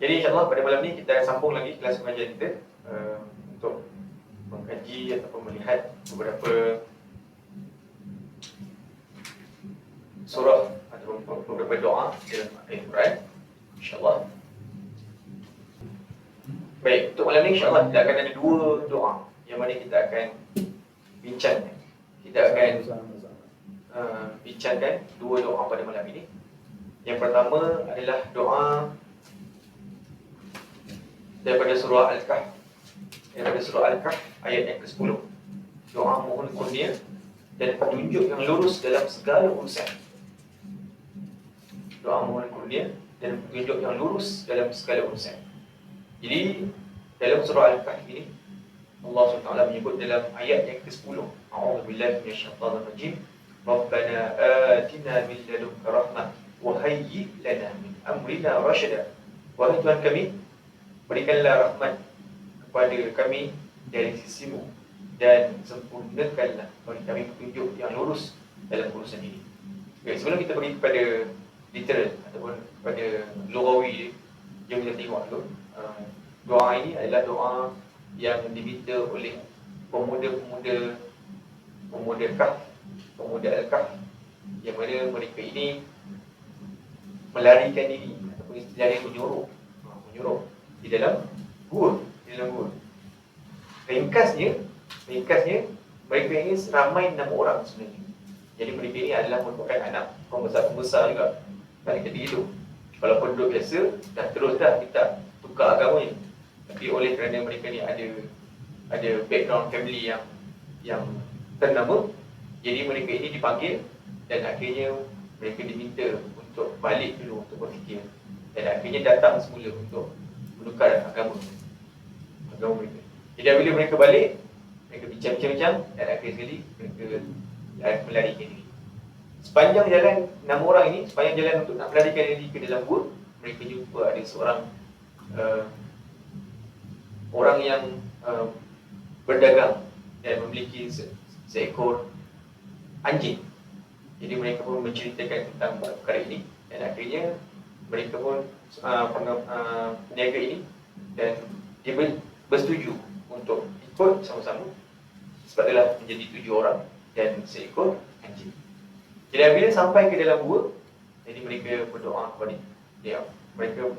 Jadi insyaAllah pada malam ni kita sambung lagi kelas pengajian kita untuk mengkaji ataupun melihat beberapa surah ataupun beberapa doa dalam Al-Quran, insyaAllah. Baik, untuk malam ni insyaAllah kita akan ada dua doa yang mana kita akan bincangkan. Kita akan bincangkan dua doa pada malam ini. Yang pertama adalah doa daripada surah Al-Kahf. Daripada surah Al-Kahf ayat yang ke-10. Doa mohon kurnia dan petunjuk yang lurus dalam segala urusan. Doa mohon kurnia dan petunjuk yang lurus dalam segala urusan. Jadi dalam surah Al-Kahf ini Allah SWT menyebut dalam ayat yang ke-10, A'udzubillahi minasyaitonir rajim. Rabbana atina min ladunka rahmah wa hayyi lana min amrina rasyada. Wahai Tuhan kami, berikanlah rahmat kepada kami dari sisimu dan sempurnakanlah bagi kami petunjuk yang lurus dalam urusan ini. Okay, sebelum kita pergi kepada literal ataupun kepada lughawi, jom kita tengok dulu. Doa ini adalah doa yang diminta oleh pemuda Kahf, pemuda Al-Kahf, yang mana mereka ini melarikan diri ataupun istilahnya menyuruh di dalam gua. Ringkasnya mereka ini ramai 6 orang sebenarnya. Jadi mereka ini adalah merupakan anak pembesar juga pada ketika itu. Kalau penduduk biasa dah minta tukar agamanya, tapi oleh kerana mereka ni ada background family yang ternama, jadi mereka ini dipanggil dan akhirnya mereka diminta untuk balik dulu untuk berfikir, dan akhirnya datang semula untuk menukar agama mereka. Jadi bila mereka balik, mereka bincang-bincang dan akhir sekali mereka melarikan diri. Sepanjang jalan 6 orang ini, sepanjang jalan untuk nak melarikan diri ke dalam gua, mereka jumpa ada seorang orang yang berdagang dan memiliki seekor anjing. Jadi mereka pun menceritakan tentang perkara ini dan akhirnya mereka pun peniaga ini dan dia bersetuju untuk ikut sama-sama, sebab itulah menjadi 7 orang dan seekor anjing. Jadi bila sampai ke dalam gua, jadi mereka berdoa kepada dia. Mereka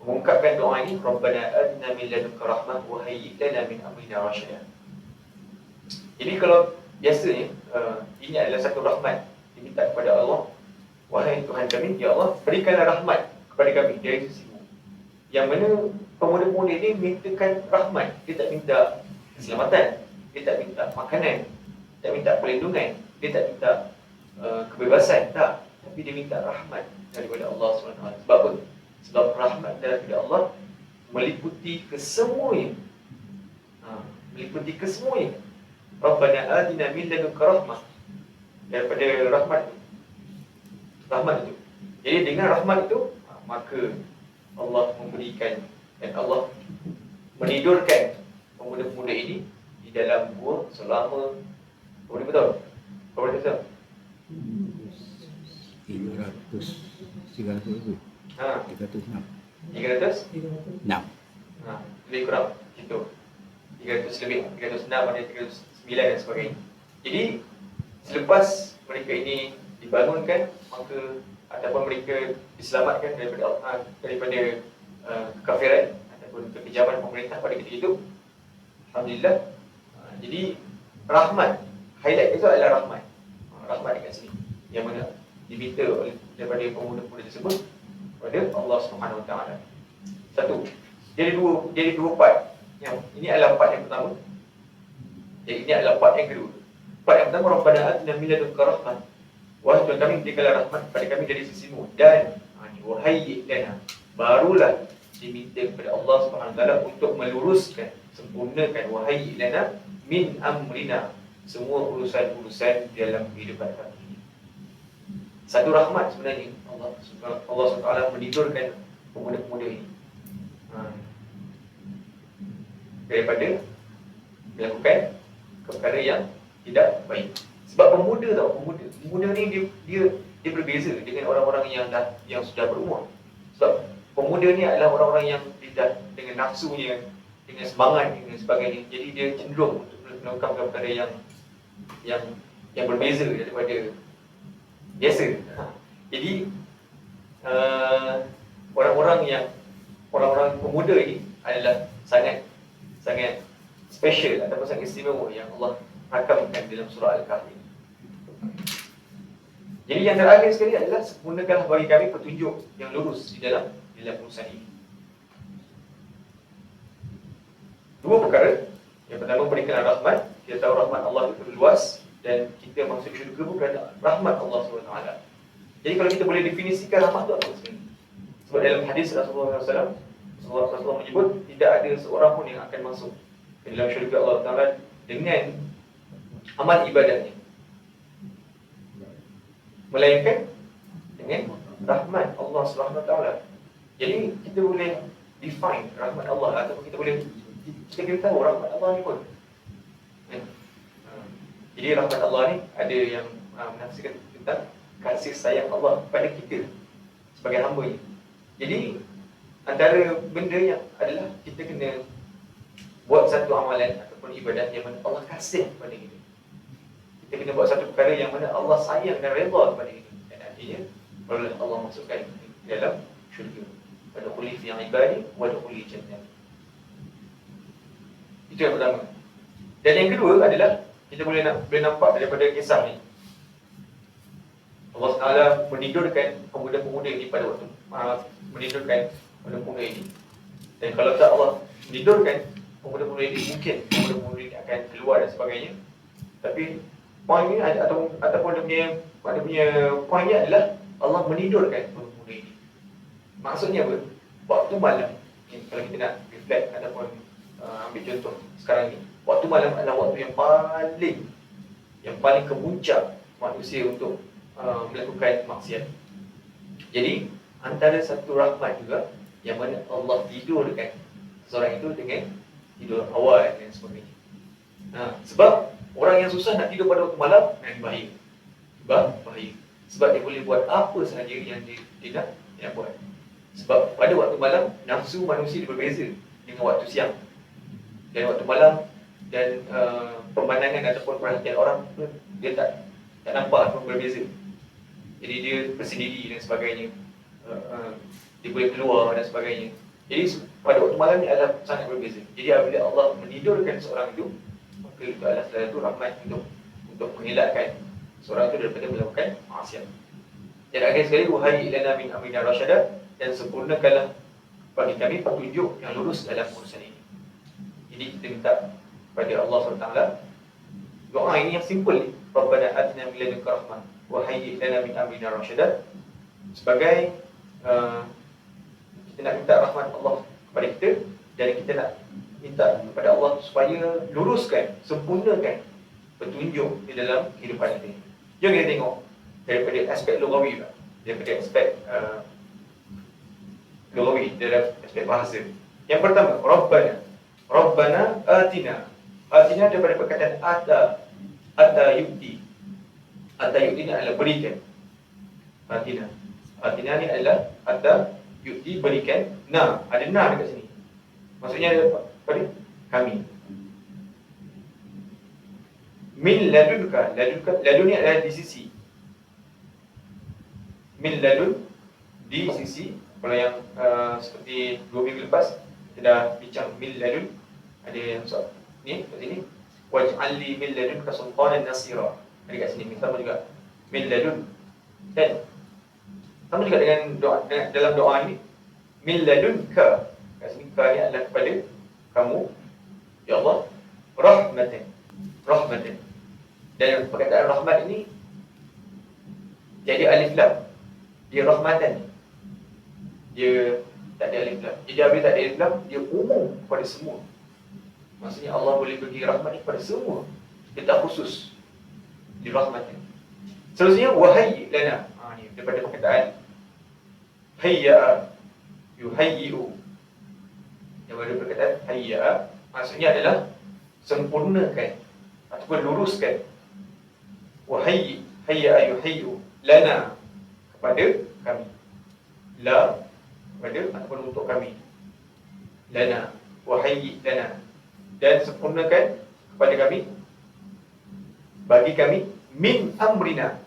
mengungkapkan doa ini, Rabbana atina min ladunka rahmah wa hayyi lana min amrina rasyada. Jadi kalau biasanya ini adalah satu rahmat diminta kepada Allah. Wahai Tuhan kami, ya Allah, berikanlah rahmat kepada kami dari sisimu. Yang mana pemuda-pemuda ini mintakan rahmat. Dia tak minta keselamatan, dia tak minta makanan, dia tak minta perlindungan, dia tak minta kebebasan, tak. Tapi dia minta rahmat daripada Allah SWT. Sebab apa? Sebab rahmat daripada Allah meliputi kesemuanya. Meliputi kesemuanya. Rabbana atina min ladunka rahmah. Daripada rahmat itu. Jadi dengan rahmat itu, maka Allah memberikan dan Allah menidurkan pemuda-pemuda ini di dalam gua selama berapa tahun? Berapa tahun? 300 lebih kurang itu 300 lebih, 306 ada 309 dan sebagainya. Jadi selepas mereka ini dibangunkan, maka ataupun mereka diselamatkan daripada kekafiran ataupun kekejaman pemerintah pada ketika itu, alhamdulillah. Jadi rahmat, highlight itu adalah rahmat. Rahmat dekat sini yang mana diminta oleh daripada pemuda-pemuda tersebut kepada Allah Subhanahu Wa Taala. Satu. Jadi dua part. Yang ini adalah part yang pertama. Jadi ini adalah part yang kedua. Part yang pertama, Rabbana atina min ladunka rahmah. Wahai Tuhan kami, berikanlah rahmat kepada kami dari sisimu, dan wahai lana, barulah diminta kepada Allah Subhanahu Wa Taala untuk meluruskan, sempurnakan wahai lana min amrina, semua urusan-urusan dalam kehidupan kami. Satu rahmat sebenarnya Allah SWT menidurkan pemuda-pemuda ini daripada melakukan perkara yang tidak baik. Sebab pemuda ni dia berbeza dengan orang-orang yang sudah berumur. Sebab pemuda pemuda ni adalah orang-orang yang lidah dengan nafsunya, dengan semangat dan sebagainya. Jadi dia cenderung untuk melakukan perkara yang berbeza daripada biasa. Jadi orang-orang pemuda ini adalah sangat special ataupun sangat istimewa yang Allah rakamkan dalam surah Al-Kahfi. Jadi yang terakhir sekali adalah sempurnakanlah bagi kami petunjuk yang lurus di dalam urusan ini. Dua perkara. Yang pertama, berikanlah rahmat. Kita tahu rahmat Allah itu luas dan kita masuk syurga pun kerana rahmat Allah SWT. Jadi kalau kita boleh definisikan rahmat itu apa sebenarnya? Sebab dalam hadis Rasulullah SAW menyebut tidak ada seorang pun yang akan masuk ke dalam syurga Allah Taala dengan amal ibadahnya, melainkan dengan rahmat Allah Subhanahu Wa Taala. Jadi kita boleh define rahmat Allah ataupun kita tahu rahmat Allah ni pun. Jadi rahmat Allah ni ada yang menafsirkan tentang kasih sayang Allah kepada kita sebagai hamba-Nya. Jadi antara benda yang adalah kita kena buat satu amalan ataupun ibadat yang mana Allah kasih kepada kita. Kita kena buat satu perkara yang mana Allah sayang dan redha kepada kita. Dan artinya barulah Allah masukkan ke dalam syurga. Wadkhuli fi ibadi wadkhuli jannah. Itu yang pertama. Dan yang kedua adalah kita boleh nampak daripada kisah ni, Allah SWT menidurkan pemuda-pemuda ini pada waktu menidurkan pemuda-pemuda ini. Dan kalau tak Allah menidurkan pemuda-pemuda ini, mungkin pemuda-pemuda ini akan keluar dan sebagainya. Tapi poin ni ataupun dia punya poinnya adalah Allah menidurkan pemuda ini. Maksudnya apa? Waktu malam, kalau kita nak reflect ataupun ambil contoh sekarang ni, waktu malam adalah waktu yang paling kemuncak manusia untuk melakukan maksiat. Jadi antara satu rahmat juga yang mana Allah tidurkan seorang itu dengan tidur awal dan sebagainya. Sebab orang yang susah nak tidur pada waktu malam bahaya. Sebab dia boleh buat apa sahaja yang dia nak buat. Sebab pada waktu malam nafsu manusia berbeza dengan waktu siang. Dan waktu malam dan pemandangan ataupun perhatian orang pun dia tak nampak pun berbeza. Jadi dia bersendiri dan sebagainya. Dia boleh keluar dan sebagainya. Jadi pada waktu malam ni adalah sangat berbeza. Jadi apabila Allah menidurkan seorang itu, maka itu adalah salah satu rahmat untuk mengelakkan seorang itu daripada melakukan maksiat. Dan akhir sekali, wahai lana min amrina rasyada, dan sempurnakanlah bagi kami petunjuk yang lurus dalam urusan ini. Jadi kita minta kepada Allah SWT doa ini yang simple ni, Rabbana atina min ladunka rahmah wa hayyi lana min amrina rasyada, sebagai kita nak minta rahmat Allah kepada kita, dan kita nak minta kepada Allah supaya luruskan, sempurnakan petunjuk di dalam kehidupan ini. Jom kita tengok daripada aspek lugawi pula, daripada aspek lugawi, dalam aspek bahasa. Yang pertama, Rabbana atina daripada perkataan ata yukti. Ata yukti ni adalah berikan. Atina ni adalah ata yukti, berikan. Ada dekat sini. Maksudnya apa ni? Kami. Min ladunka ni adalah di sisi. Min ladun, di sisi. Kalau yang seperti 2 minggu lepas kita dah bincang min ladun, ada yang soal ni kat sini, waj'alli min ladunka sultanan nasira. Ada kat sini sama juga min ladun. Dan sama juga dengan doa, dalam doa ni min ladunka. Kat sini ka ni adalah kepada kamu ya Allah, rahmatan. Dan perkataan rahmat ini jadi alif lam. Dia rahmatan, dia tak ada alif lam. Jadi apabila tak ada alif lam, dia umum kepada semua. Maksudnya Allah boleh bagi rahmat ini kepada semua. Dia tak khusus di rahmatan. Seterusnya wahai lana. Ni daripada perkataan hayya, yuhayyi'u. Daripada perkataan hayya, maksudnya adalah sempurnakan ataupun luruskan. Hayya yuhayyi'u lana, kepada kami. La kepada ataupun untuk kami. Lana wahayyi lana, dan sempurnakan kepada kami, bagi kami, min amrina.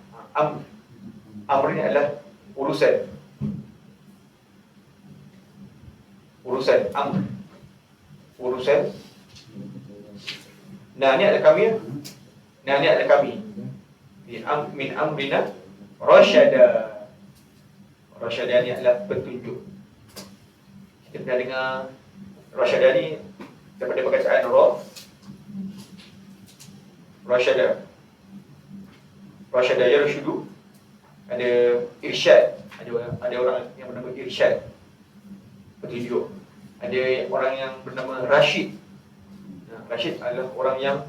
Amrina adalah urusan amr, urusan. Nah, ni adalah kami. Nah, ni adalah kami. Min amrina rasyada. Rasyada ni adalah petunjuk. Kita pernah dengar rasyada ni daripada perkataan rasyada. Rasyada yarshudu, ada irsyad, ada orang yang bernama irsyad, petunjuk. Ada orang yang bernama Rashid. Rashid adalah orang yang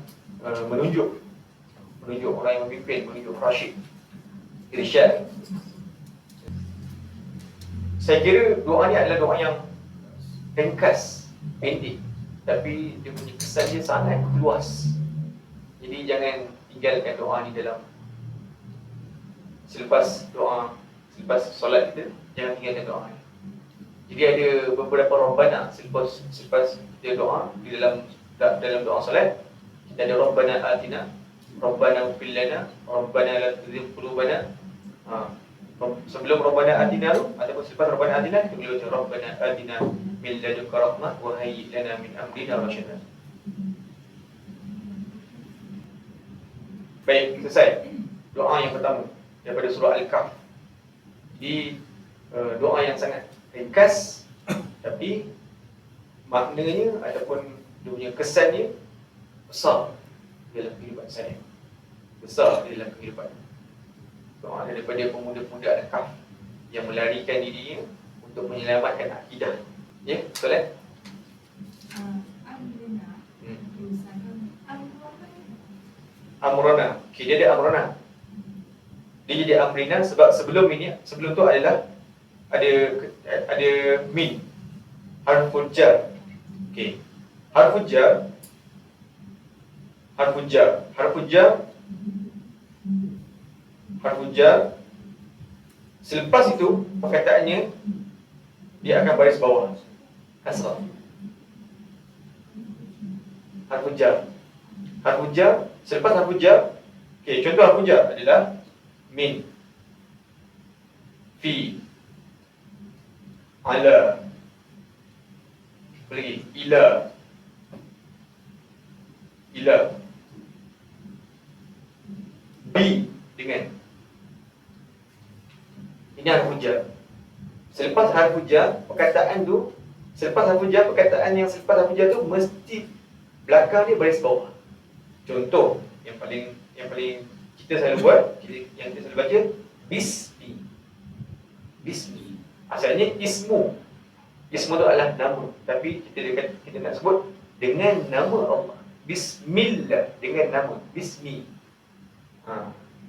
menunjuk, orang yang memimpin, menunjuk. Rashid, irsyad. Saya kira doa ni adalah doa yang ringkas, pendek, tapi dia punya kesan dia sangat luas. Jadi jangan tinggalkan doa ni dalam selepas solat kita, jangan tinggalkan doa ni. Jadi ada beberapa Rabbana selepas kita doa di dalam doa solat. Kita ada Rabbana atina, Rabbana fil lana, Rabbana la tuzigh qulubana. Sebelum Rabbana atina tu ataupun selepas Rabbana atina, kita boleh baca Rabbana atina min ladunka rahmah wa hayyi lana min amrina rasyada. Baik, selesai doa yang pertama daripada surah Al-Kahf. Jadi doa yang sangat ringkas, tapi maknanya ataupun dia punya kesannya besar dalam kehidupan saya. Besar dalam kehidupan. Doa daripada pemuda-pemuda Al-Kahf yang melarikan dirinya untuk menyelamatkan akidah. Ya, betul kan? Amrona. Okay, dia ada Amrona. Dia jadi Amrina sebab sebelum tu adalah ada min, harful jar. Okey. Harful jar. Selepas itu perkataannya dia akan baris bawah, kasrah. Harful jar. Selepas harful jar, okey, contoh harful jar adalah min, fi, ala, apa lagi? Ila, bi, dengan. Ini harful jar. Selepas harful jar, perkataan yang selepas harful jar tu mesti belakang dia baris bawah. Contoh yang paling kita selalu buat, yang kita selalu baca, bismi. Asalnya ismu tu adalah nama, tapi kita nak sebut dengan nama Allah. Bismillah, dengan nama bismi.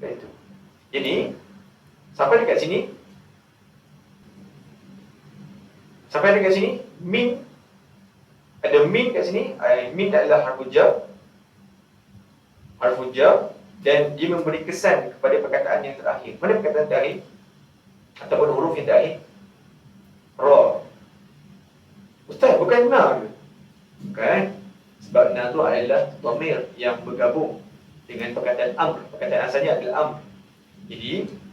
Itu. Jadi sampai dekat sini min, ada min kat sini. Min adalah harful jar, dan dia memberi kesan kepada perkataan yang terakhir. Mana perkataan terakhir ataupun huruf yang terakhir? Ra. Ustaz, bukan na ke? Bukan. Sebab na tu adalah dhamir yang bergabung dengan perkataan amr. Perkataan asalnya adalah amr. Jadi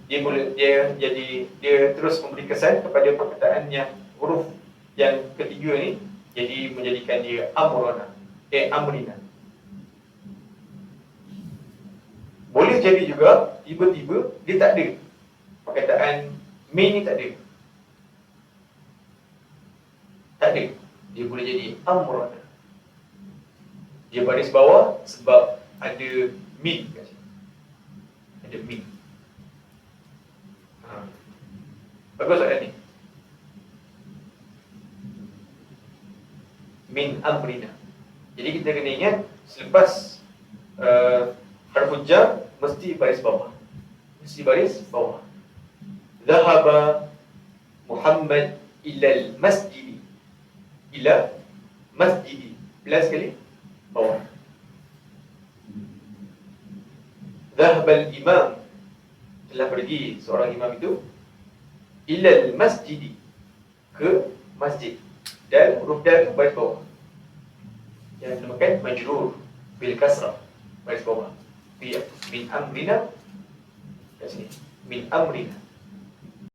dia terus memberi kesan kepada perkataan yang huruf yang ketiga ni, jadi menjadikan dia amrina. Boleh jadi juga tiba-tiba dia tak ada. Perkataan min ni tak ada. Dia boleh jadi amrana. Dia baris bawah sebab ada min kat sini. Ada min. Bagus soalan ni. Min amrina. Jadi kita kena ingat selepas harful jar mesti baris bawah. Zahaba Muhammad ilal masjidi. Ila masjidi. Belas sekali bawah. Zahabal imam, telah pergi seorang imam itu, ilal masjidi, ke masjid. Dan huruf dal baris bawah. Yang dinamakan majrur bil kasrah, baris bawah. Min amrina kat sini. Min amrina.